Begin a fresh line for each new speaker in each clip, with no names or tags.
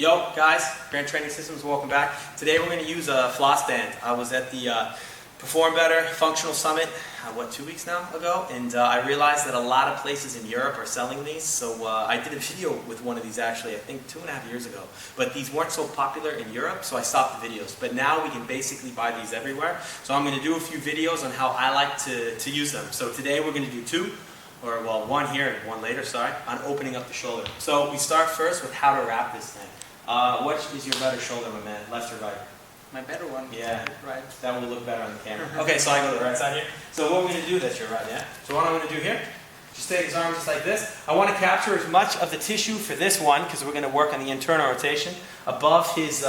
Yo guys, Grand Training Systems, welcome back. Today we're going to use a floss band. I was at the Perform Better Functional Summit, 2 weeks now ago, and I realized that a lot of places in Europe are selling these, so I did a video with one of these actually, I think 2.5 years ago. But these weren't so popular in Europe, so I stopped the videos. But now we can basically buy these everywhere. So I'm going to do a few videos on how I like to use them. So today we're going to do two, or well, one here and one later, sorry, on opening up the shoulder. So we start first with how to wrap this thing. What is your better shoulder, my man? Left or right?
My better one.
Yeah.
Right.
That will look better on the camera. Okay, so I go to the right side here. So what we're going to do, that's your right, yeah? So what I'm going to do here, just take his arm just like this. I want to capture as much of the tissue for this one, because we're going to work on the internal rotation, above his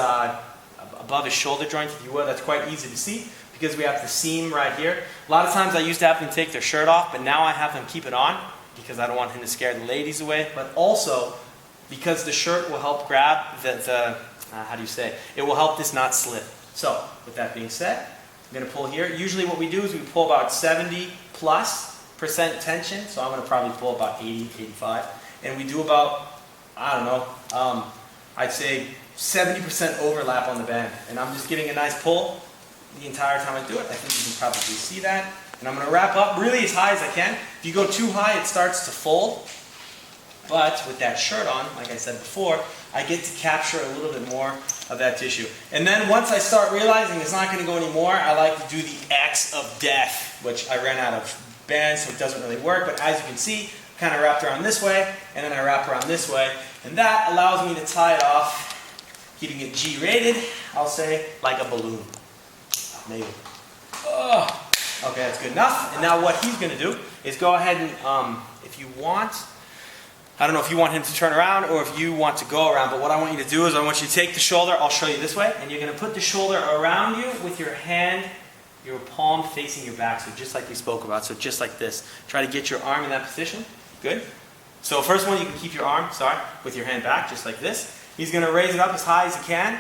shoulder joint, if you will. That's quite easy to see, because we have the seam right here. A lot of times I used to have them take their shirt off, but now I have them keep it on, because I don't want him to scare the ladies away. But also, because the shirt will help grab how do you say, it will help this not slip. So, with that being said, I'm going to pull here. Usually what we do is we pull about 70+% tension, so I'm going to probably pull about 80, 85. And we do about, I don't know, I'd say 70% overlap on the band. And I'm just giving a nice pull the entire time I do it. I think you can probably see that. And I'm going to wrap up really as high as I can. If you go too high, it starts to fold. But with that shirt on, like I said before, I get to capture a little bit more of that tissue. And then once I start realizing it's not going to go anymore, I like to do the X of death, which I ran out of bands, so it doesn't really work. But as you can see, kind of wrapped around this way, and then I wrap around this way. And that allows me to tie it off, keeping it G-rated, I'll say, like a balloon. Maybe. Oh. Okay, that's good enough. And now what he's going to do is go ahead and, if you want, I don't know if you want him to turn around or if you want to go around, but what I want you to do is I want you to take the shoulder, I'll show you this way, and you're going to put the shoulder around you with your hand, your palm facing your back, so just like we spoke about, so just like this. Try to get your arm in that position. Good. So first one, you can keep your arm, with your hand back, just like this. He's going to raise it up as high as he can,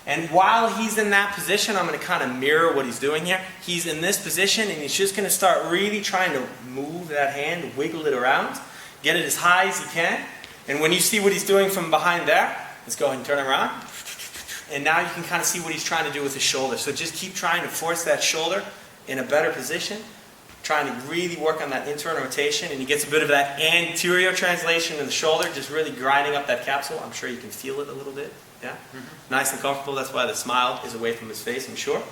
and while he's in that position, I'm going to kind of mirror what he's doing here. He's in this position, and he's just going to start really trying to move that hand, wiggle it around. Get it as high as you can. And when you see what he's doing from behind there, let's go ahead and turn him around. And now you can kind of see what he's trying to do with his shoulder. So just keep trying to force that shoulder in a better position, trying to really work on that internal rotation. And he gets a bit of that anterior translation in the shoulder, just really grinding up that capsule. I'm sure you can feel it a little bit. Yeah? Nice and comfortable. That's why the smile is away from his face, I'm sure.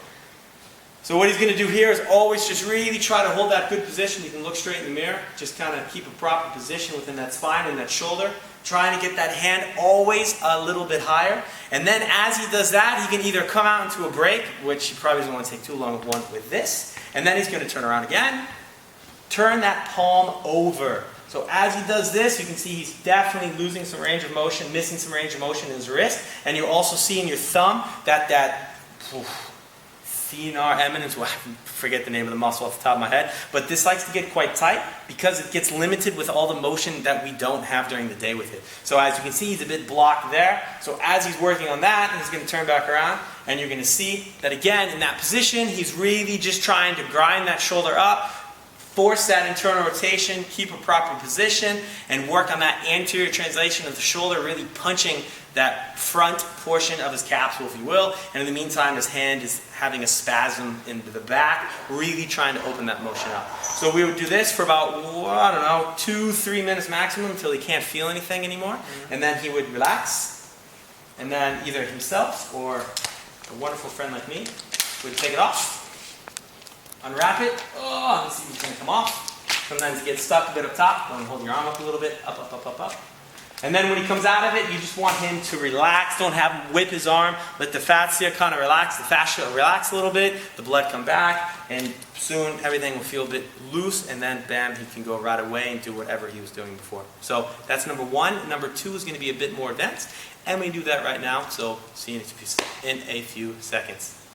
So what he's going to do here is always just really try to hold that good position. You can look straight in the mirror. Just kind of keep a proper position within that spine and that shoulder. Trying to get that hand always a little bit higher. And then as he does that, he can either come out into a break, which he probably doesn't want to take too long with this. And then he's going to turn around again. Turn that palm over. So as he does this, you can see he's definitely losing some range of motion, missing some range of motion in his wrist. And you also see in your thumb that thenar eminence, well, I forget the name of the muscle off the top of my head, but this likes to get quite tight because it gets limited with all the motion that we don't have during the day with it. So as you can see, he's a bit blocked there. So as he's working on that, he's going to turn back around, and you're going to see that again, in that position, he's really just trying to grind that shoulder up, force that internal rotation, keep a proper position, and work on that anterior translation of the shoulder, really punching that front portion of his capsule, if you will. And in the meantime, his hand is having a spasm into the back, really trying to open that motion up. So we would do this for about, I don't know, 2-3 minutes maximum until he can't feel anything anymore. And then he would relax. And then either himself or a wonderful friend like me would take it off. Unwrap it. Oh, let's see if it's going to come off. Sometimes it gets stuck a bit up top. Go and hold your arm up a little bit. Up, up, up, up, up. And then when he comes out of it, you just want him to relax. Don't have him whip his arm. Let the fascia kind of relax. The fascia relax a little bit. The blood come back. And soon everything will feel a bit loose. And then, bam, he can go right away and do whatever he was doing before. So that's number one. Number two is going to be a bit more advanced. And we do that right now. So see you in a few seconds.